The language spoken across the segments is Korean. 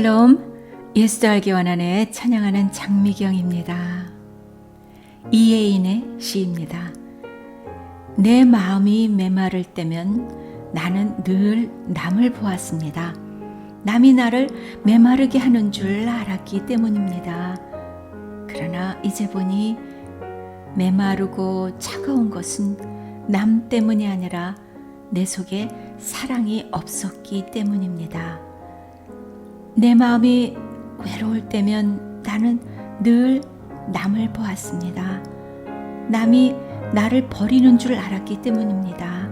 샬롬, 예수도 알기 원하네 찬양하는 장미경입니다. 이예인의 시입니다. 내 마음이 메마를 때면 나는 늘 남을 보았습니다. 남이 나를 메마르게 하는 줄 알았기 때문입니다. 그러나 이제 보니 메마르고 차가운 것은 남 때문이 아니라 내 속에 사랑이 없었기 때문입니다. 내 마음이 외로울 때면 나는 늘 남을 보았습니다. 남이 나를 버리는 줄 알았기 때문입니다.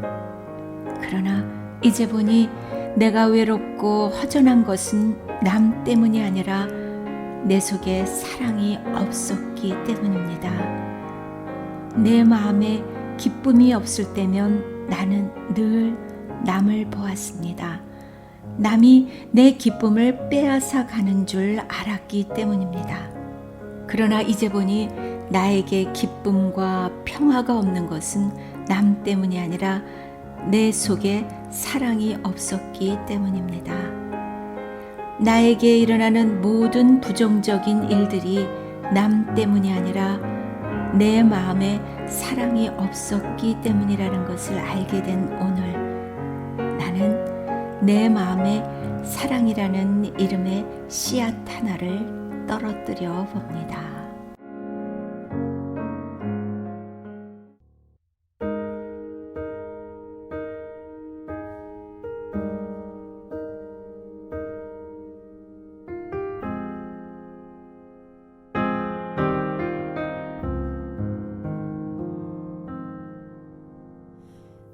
그러나 이제 보니 내가 외롭고 허전한 것은 남 때문이 아니라 내 속에 사랑이 없었기 때문입니다. 내 마음에 기쁨이 없을 때면 나는 늘 남을 보았습니다. 남이 내 기쁨을 빼앗아 가는 줄 알았기 때문입니다. 그러나 이제 보니 나에게 기쁨과 평화가 없는 것은 남 때문이 아니라 내 속에 사랑이 없었기 때문입니다. 나에게 일어나는 모든 부정적인 일들이 남 때문이 아니라 내 마음에 사랑이 없었기 때문이라는 것을 알게 된 오늘, 나는 내 마음에 사랑이라는 이름의 씨앗 하나를 떨어뜨려 봅니다.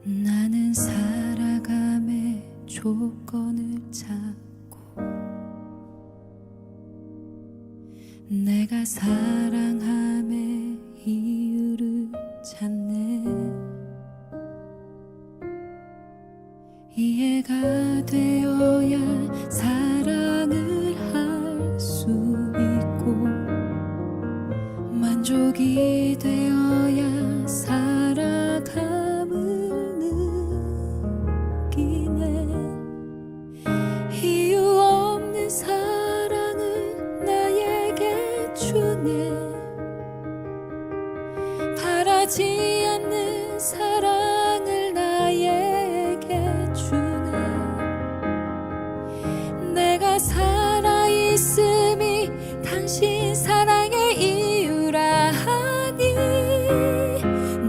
나는 살아감의 조건을 찾고 내가 사랑함의 이유를 찾네. 이해가 되어야 사랑을 할 수 있고 만족이 되어야 살아감을 느끼네. 이유 없는 사랑을 나에게 주네. 바라지 않는 사랑을 나에게 주네. 내가 살아있음이 당신 사랑의 이유라 하니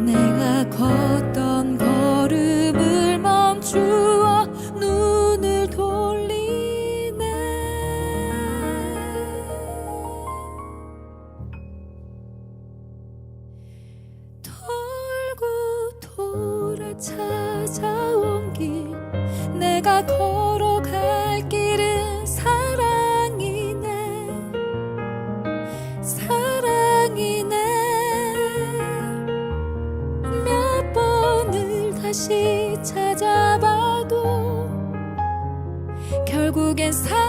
내가 걷던 걸음을 멈추어 눈을 돌리네. 돌고 돌아 찾아온 길 내가 걸어갈 길은 사랑이네. 사랑이네. 몇 번을 다시 찾아봐도 결국엔 사랑이네.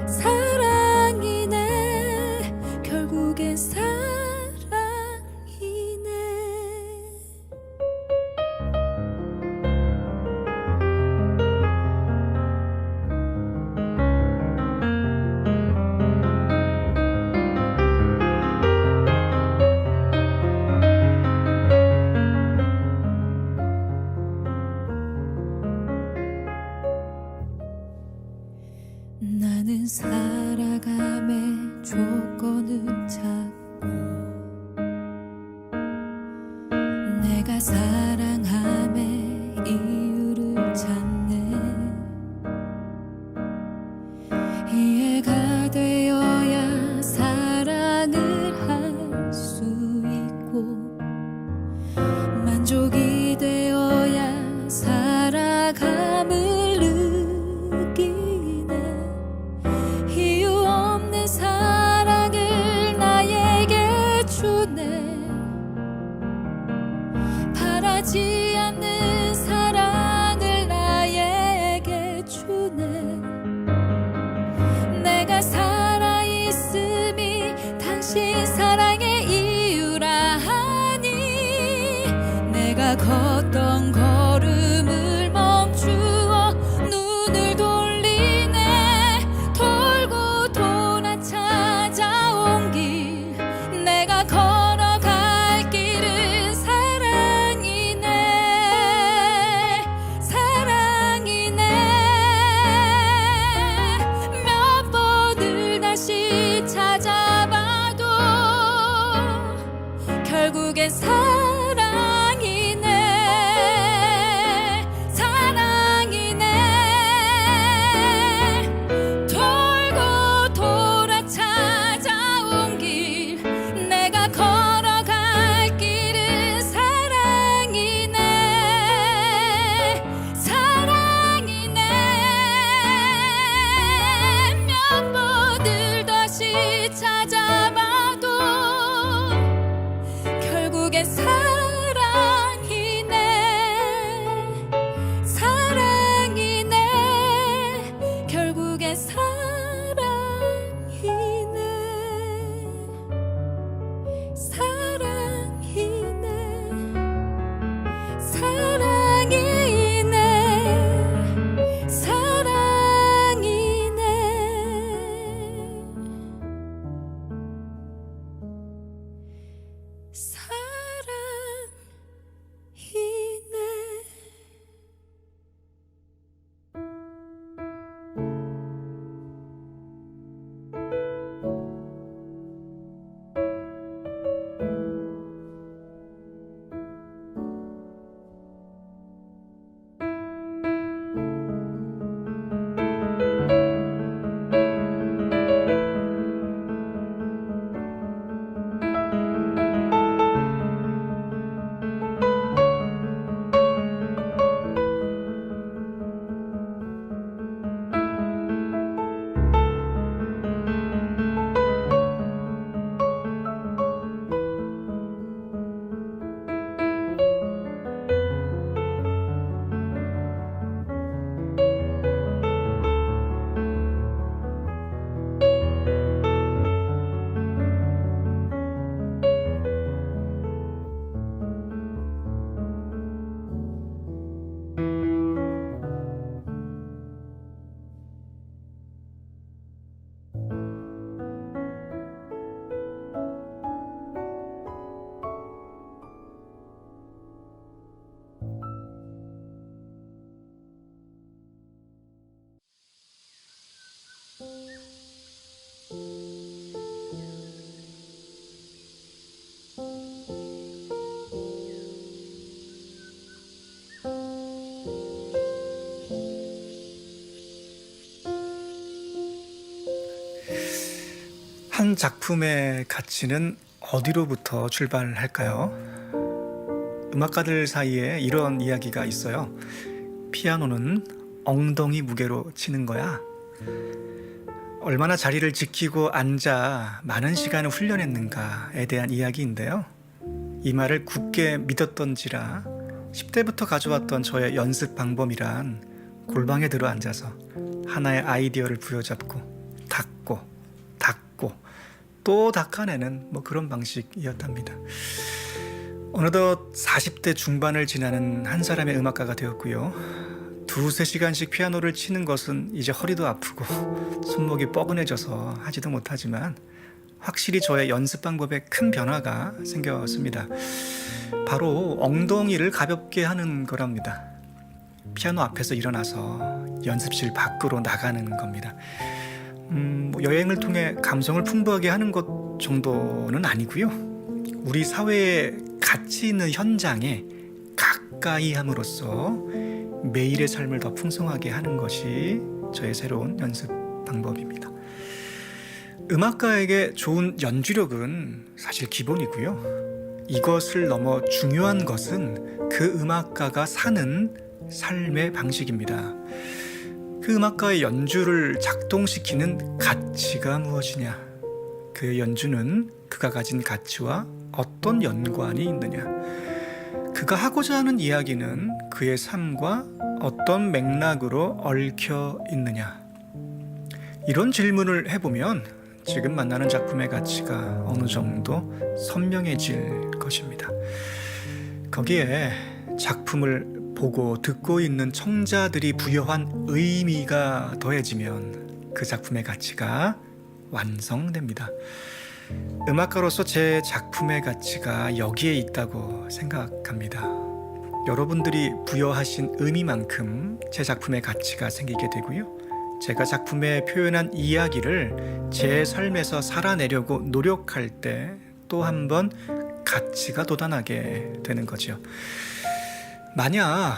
사랑이네. 결국엔 사랑이네. 나는 살아감의 조건을 찾고 내가 사랑함의 이유를 찾네. 이해가 되어야 사랑을 할 수 있고 만족이 되어야 살아감을 느끼네. 이유 없는 사랑을 나에게 주네. 바라지 않는 사랑을 나에게 주네. 결국엔 사랑이네 사랑이네 돌고 돌아 찾아온 길 내가 걸어갈 길은 사랑이네 사랑이네 몇 번을 다시 찾아봐도 결국엔 사랑이네 사랑이네 결국엔 사랑이네 사랑이네 사랑이네 사랑이네 사랑이네 한 작품의 가치는 어디로부터 출발할까요? 음악가들 사이에 이런 이야기가 있어요. 피아노는 엉덩이 무게로 치는 거야. 얼마나 자리를 지키고 앉아 많은 시간을 훈련했는가에 대한 이야기인데요. 이 말을 굳게 믿었던지라 10대부터 가져왔던 저의 연습 방법이란 골방에 들어 앉아서 하나의 아이디어를 부여잡고 닦고 또 닦아내는 그런 방식이었답니다. 어느덧 40대 중반을 지나는 한 사람의 음악가가 되었고요. 두세 시간씩 피아노를 치는 것은 이제 허리도 아프고 손목이 뻐근해져서 하지도 못하지만 확실히 저의 연습 방법에 큰 변화가 생겼습니다. 바로 엉덩이를 가볍게 하는 거랍니다. 피아노 앞에서 일어나서 연습실 밖으로 나가는 겁니다. 여행을 통해 감성을 풍부하게 하는 것 정도는 아니고요. 우리 사회에 가치 있는 현장에 가까이 함으로써 매일의 삶을 더 풍성하게 하는 것이 저의 새로운 연습 방법입니다. 음악가에게 좋은 연주력은 사실 기본이고요. 이것을 넘어 중요한 것은 그 음악가가 사는 삶의 방식입니다. 그 음악가의 연주를 작동시키는 가치가 무엇이냐? 그 연주는 그가 가진 가치와 어떤 연관이 있느냐? 그가 하고자 하는 이야기는 그의 삶과 어떤 맥락으로 얽혀 있느냐? 이런 질문을 해보면 지금 만나는 작품의 가치가 어느 정도 선명해질 것입니다. 거기에 작품을 보고 듣고 있는 청자들이 부여한 의미가 더해지면 그 작품의 가치가 완성됩니다. 음악가로서 제 작품의 가치가 여기에 있다고 생각합니다. 여러분들이 부여하신 의미만큼 제 작품의 가치가 생기게 되고요. 제가 작품에 표현한 이야기를 제 삶에서 살아내려고 노력할 때 또 한 번 가치가 돋아나게 되는 거죠. 만약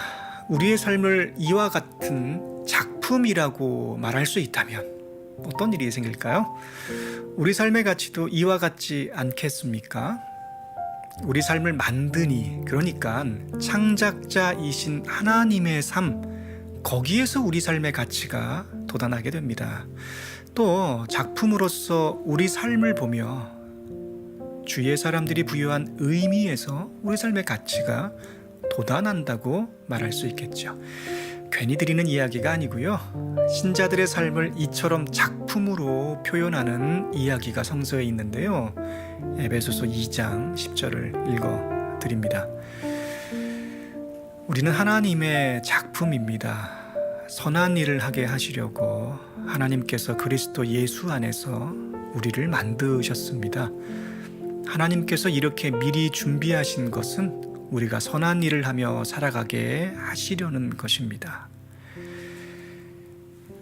우리의 삶을 이와 같은 작품이라고 말할 수 있다면 어떤 일이 생길까요? 우리 삶의 가치도 이와 같지 않겠습니까? 우리 삶을 만드니, 그러니까 창작자이신 하나님의 삶, 거기에서 우리 삶의 가치가 돋아나게 됩니다. 또 작품으로서 우리 삶을 보며 주위의 사람들이 부여한 의미에서 우리 삶의 가치가 돋아난다고 말할 수 있겠죠. 괜히 드리는 이야기가 아니고요. 신자들의 삶을 이처럼 작품으로 표현하는 이야기가 성서에 있는데요. 에베소서 2장 10절을 읽어 드립니다. 우리는 하나님의 작품입니다. 선한 일을 하게 하시려고 하나님께서 그리스도 예수 안에서 우리를 만드셨습니다. 하나님께서 이렇게 미리 준비하신 것은 우리가 선한 일을 하며 살아가게 하시려는 것입니다.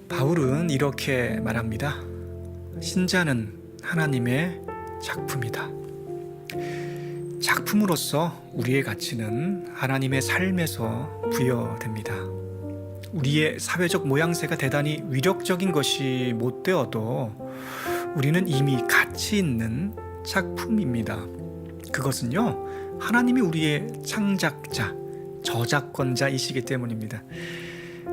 바울은 이렇게 말합니다. 신자는 하나님의 작품이다. 작품으로서 우리의 가치는 하나님의 삶에서 부여됩니다. 우리의 사회적 모양새가 대단히 위력적인 것이 못 되어도 우리는 이미 가치 있는 작품입니다. 그것은요, 하나님이 우리의 창작자, 저작권자이시기 때문입니다.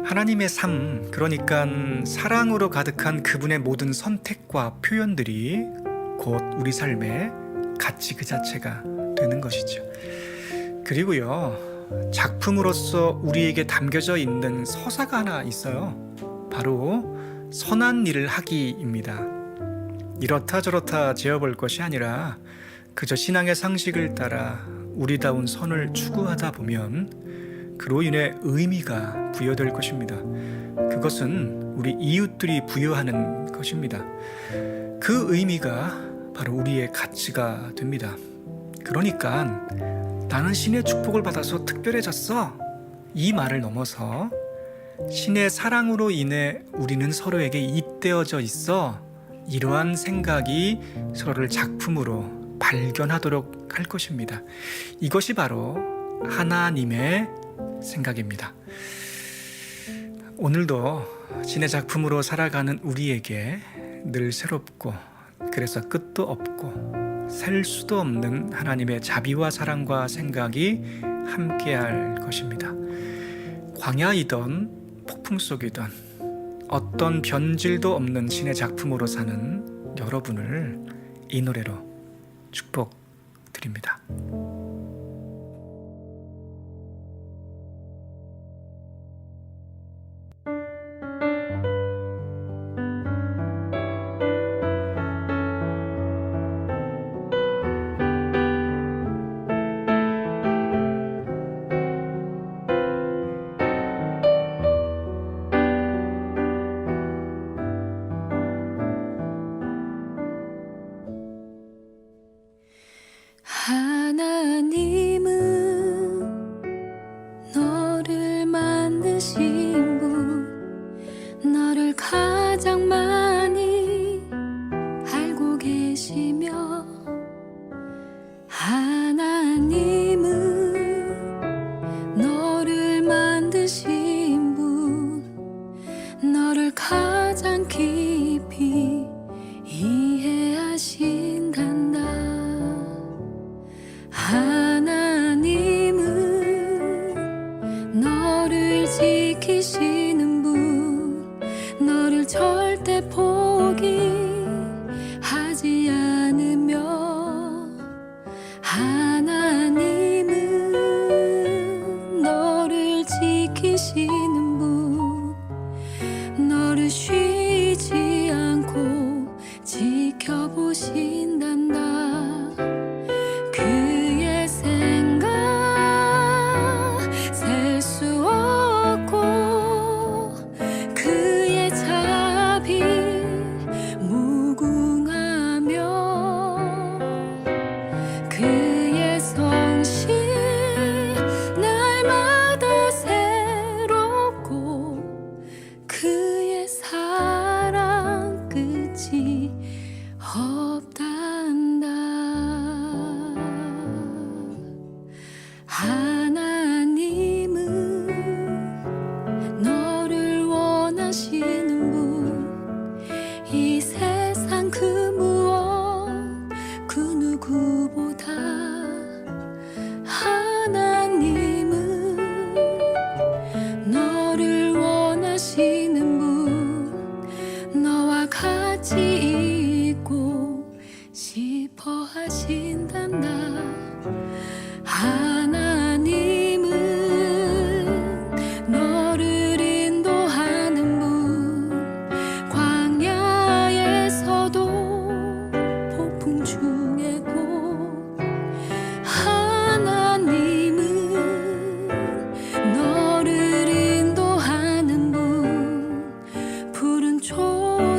하나님의 삶, 그러니까 사랑으로 가득한 그분의 모든 선택과 표현들이 곧 우리 삶의 가치 그 자체가 되는 것이죠. 그리고요, 작품으로서 우리에게 담겨져 있는 서사가 하나 있어요. 바로 선한 일을 하기입니다. 이렇다 저렇다 지어볼 것이 아니라 그저 신앙의 상식을 따라 우리다운 선을 추구하다 보면 그로 인해 의미가 부여될 것입니다. 그것은 우리 이웃들이 부여하는 것입니다. 그 의미가 바로 우리의 가치가 됩니다. 그러니까 나는 신의 축복을 받아서 특별해졌어, 이 말을 넘어서 신의 사랑으로 인해 우리는 서로에게 잇대어져 있어, 이러한 생각이 서로를 작품으로 발견하도록 할 것입니다. 이것이 바로 하나님의 생각입니다. 오늘도 신의 작품으로 살아가는 우리에게 늘 새롭고, 그래서 끝도 없고 셀 수도 없는 하나님의 자비와 사랑과 생각이 함께할 것입니다. 광야이던 폭풍 속이던 어떤 변질도 없는 신의 작품으로 사는 여러분을 이 노래로 축복드립니다. 하나님의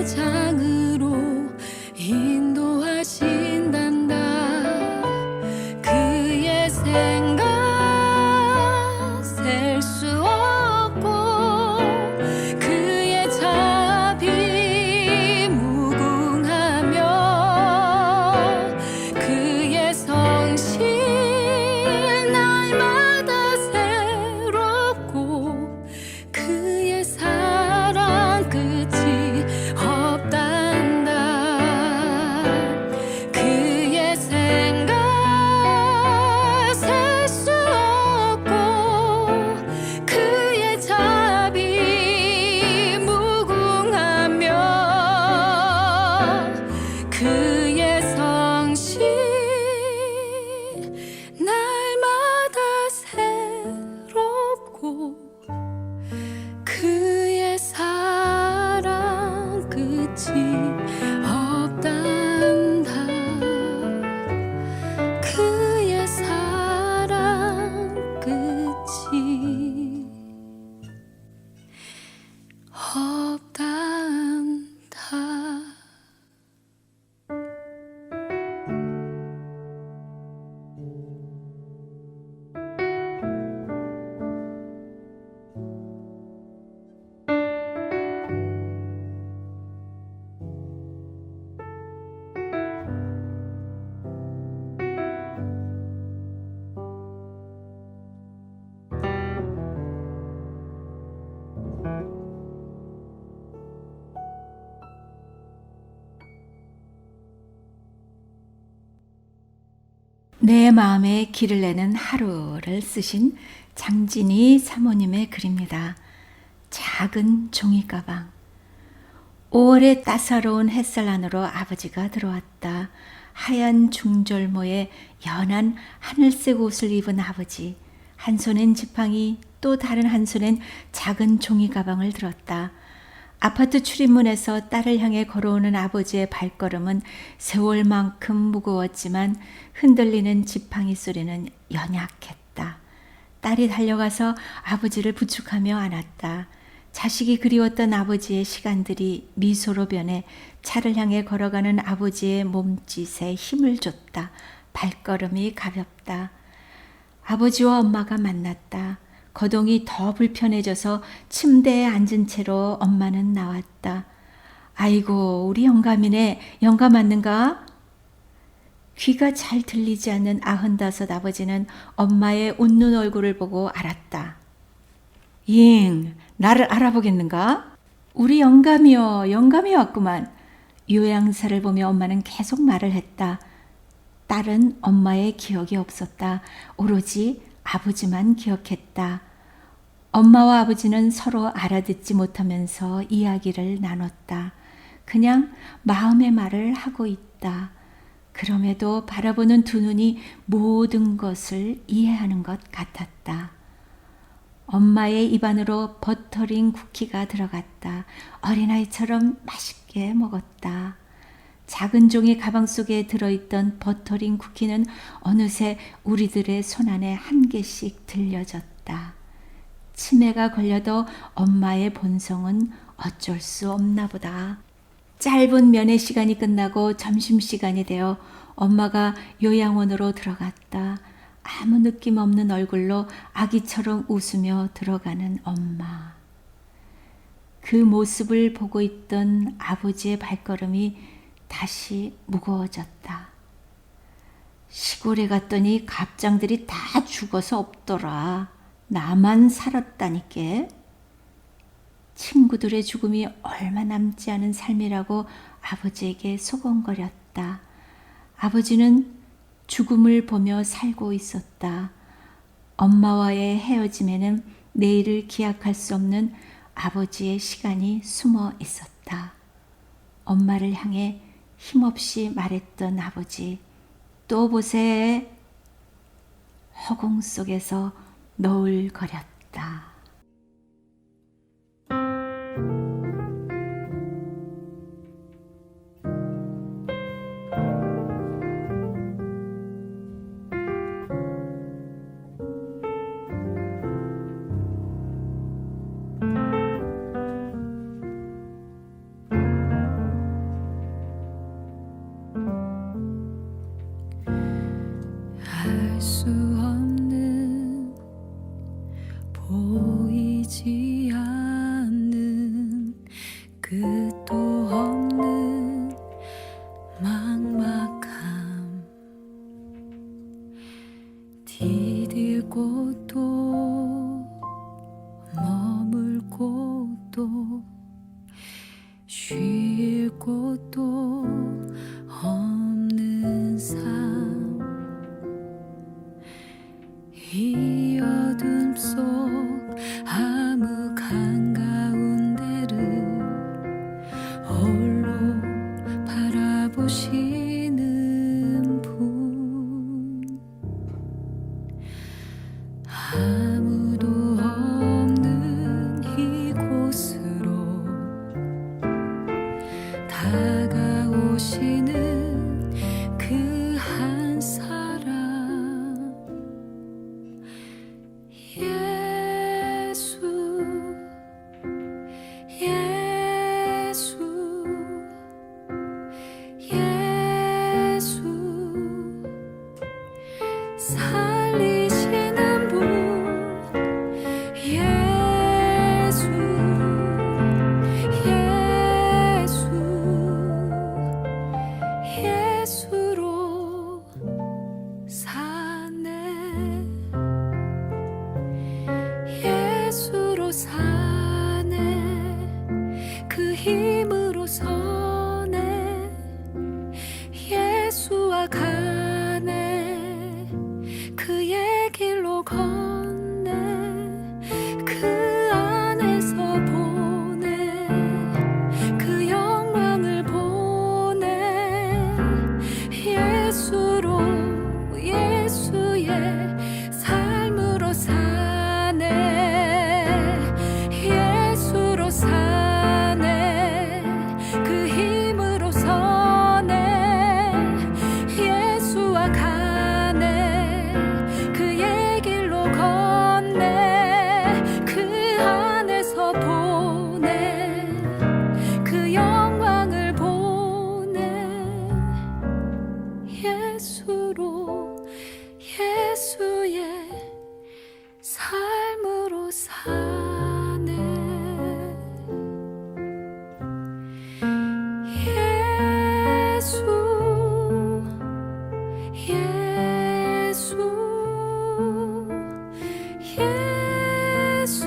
도장으로 인도하신단다. 그의 생각 셀 수 없고 그의 자비 무궁하며 그의 성실 날마다 새롭고 그의 사랑 끝이 없단다. 그의 생각 셀 수 없고 그의 자비 무궁하며 그의 성실 날마다 새롭고 그의 사랑 끝이 없단다. 그의 사랑 끝이 없단다. 내 마음에 길을 내는 하루를 쓰신 장진희 사모님의 글입니다. 작은 종이가방. 5월의 따사로운 햇살 안으로 아버지가 들어왔다. 하얀 중절모에 연한 하늘색 옷을 입은 아버지. 한 손엔 지팡이, 또 다른 한 손엔 작은 종이가방을 들었다. 아파트 출입문에서 딸을 향해 걸어오는 아버지의 발걸음은 세월만큼 무거웠지만 흔들리는 지팡이 소리는 연약했다. 딸이 달려가서 아버지를 부축하며 안았다. 자식이 그리웠던 아버지의 시간들이 미소로 변해 차를 향해 걸어가는 아버지의 몸짓에 힘을 줬다. 발걸음이 가볍다. 아버지와 엄마가 만났다. 거동이 더 불편해져서 침대에 앉은 채로 엄마는 나왔다. 아이고, 우리 영감이네. 영감 맞는가? 귀가 잘 들리지 않는 95 아버지는 엄마의 웃는 얼굴을 보고 알았다. 잉, 나를 알아보겠는가? 우리 영감이요, 영감이 왔구만. 요양사를 보며 엄마는 계속 말을 했다. 딸은 엄마의 기억이 없었다. 오로지 아버지만 기억했다. 엄마와 아버지는 서로 알아듣지 못하면서 이야기를 나눴다. 그냥 마음의 말을 하고 있다. 그럼에도 바라보는 두 눈이 모든 것을 이해하는 것 같았다. 엄마의 입안으로 버터링 쿠키가 들어갔다. 어린아이처럼 맛있게 먹었다. 작은 종이 가방 속에 들어있던 버터링 쿠키는 어느새 우리들의 손안에 한 개씩 들려졌다. 치매가 걸려도 엄마의 본성은 어쩔 수 없나 보다. 짧은 면회 시간이 끝나고 점심시간이 되어 엄마가 요양원으로 들어갔다. 아무 느낌 없는 얼굴로 아기처럼 웃으며 들어가는 엄마. 그 모습을 보고 있던 아버지의 발걸음이 다시 무거워졌다. 시골에 갔더니 갑장들이 다 죽어서 없더라. 나만 살았다니까. 친구들의 죽음이 얼마 남지 않은 삶이라고 아버지에게 소곤거렸다. 아버지는 죽음을 보며 살고 있었다. 엄마와의 헤어짐에는 내일을 기약할 수 없는 아버지의 시간이 숨어 있었다. 엄마를 향해 힘없이 말했던 아버지, 또 보세. 허공 속에서 너울거렸다. 곳도 없는 삶 이 어둠 속 암흑 한가운데를 홀로 바라보시는 분 아무도 없는 이곳으로 다가오시는 그 한 사람 예수 예수 예수 살리시는 분 예수 예수 예수로 사네 예수로 사네 그 힘으로 서네 예수와 가네 그의 길로 걷네 그 안에서 보네 그 영광을 보네 예수로 예수의 삶으로 사네 예수로 사네 그 힘으로 서네 예수와 가네 그의 길로 걷네 그 안에서 보네 그 영광을 보네 예수로 예수의 삶으로 사네 예수 예수 예수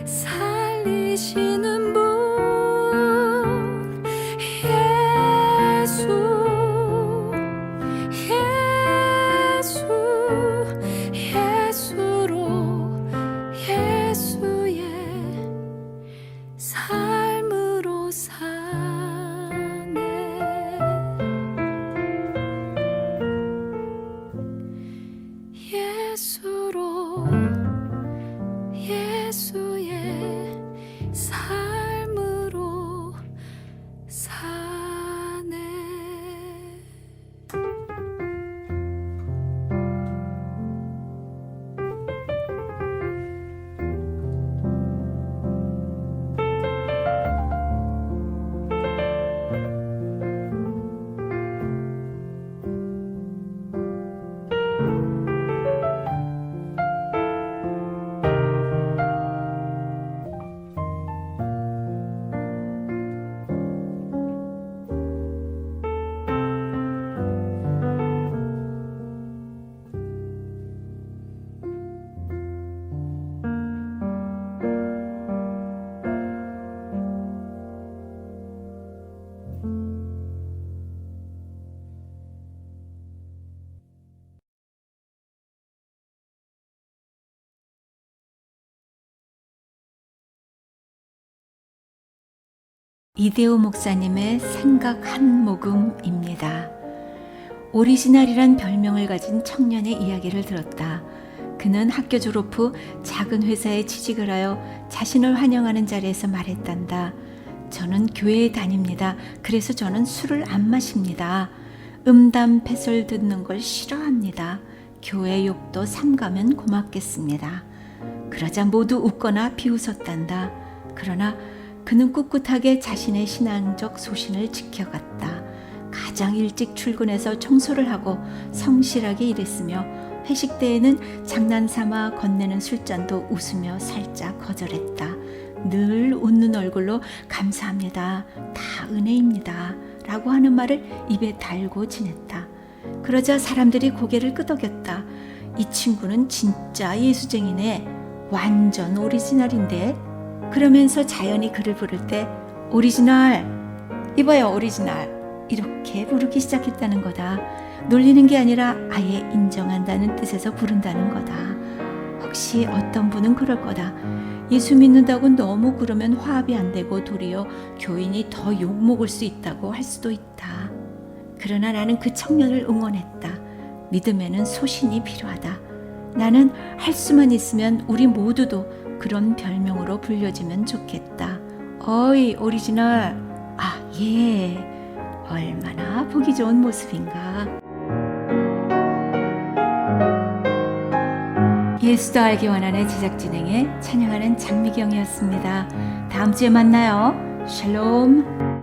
살리시는 분 예수 예수 예수로 예수의 삶으로 사네 예수로 예수의 삶으로 사네 이대호 목사님의 생각 한 모금입니다. 오리지널이란 별명을 가진 청년의 이야기를 들었다. 그는 학교 졸업 후 작은 회사에 취직을 하여 자신을 환영하는 자리에서 말했단다. 저는 교회에 다닙니다. 그래서 저는 술을 안 마십니다. 음담 패설 듣는 걸 싫어합니다. 교회 욕도 삼가면 고맙겠습니다. 그러자 모두 웃거나 비웃었단다. 그러나 그는 꿋꿋하게 자신의 신앙적 소신을 지켜갔다. 가장 일찍 출근해서 청소를 하고 성실하게 일했으며 회식 때에는 장난삼아 건네는 술잔도 웃으며 살짝 거절했다. 늘 웃는 얼굴로 감사합니다. 다 은혜입니다. 라고 하는 말을 입에 달고 지냈다. 그러자 사람들이 고개를 끄덕였다. 이 친구는 진짜 예수쟁이네. 완전 오리지널인데. 그러면서 자연히 그를 부를 때 오리지널, 이봐요 오리지널, 이렇게 부르기 시작했다는 거다. 놀리는 게 아니라 아예 인정한다는 뜻에서 부른다는 거다. 혹시 어떤 분은 그럴 거다. 예수 믿는다고 너무 그러면 화합이 안 되고 도리어 교인이 더 욕먹을 수 있다고 할 수도 있다. 그러나 나는 그 청년을 응원했다. 믿음에는 소신이 필요하다. 나는 할 수만 있으면 우리 모두도 그런 별명으로 불려지면 좋겠다. 어이 오리지널, 아 예, 얼마나 보기 좋은 모습인가. 예수도 알기 원하는 제작 진행에 찬양하는 장미경이었습니다. 다음 주에 만나요. 샬롬.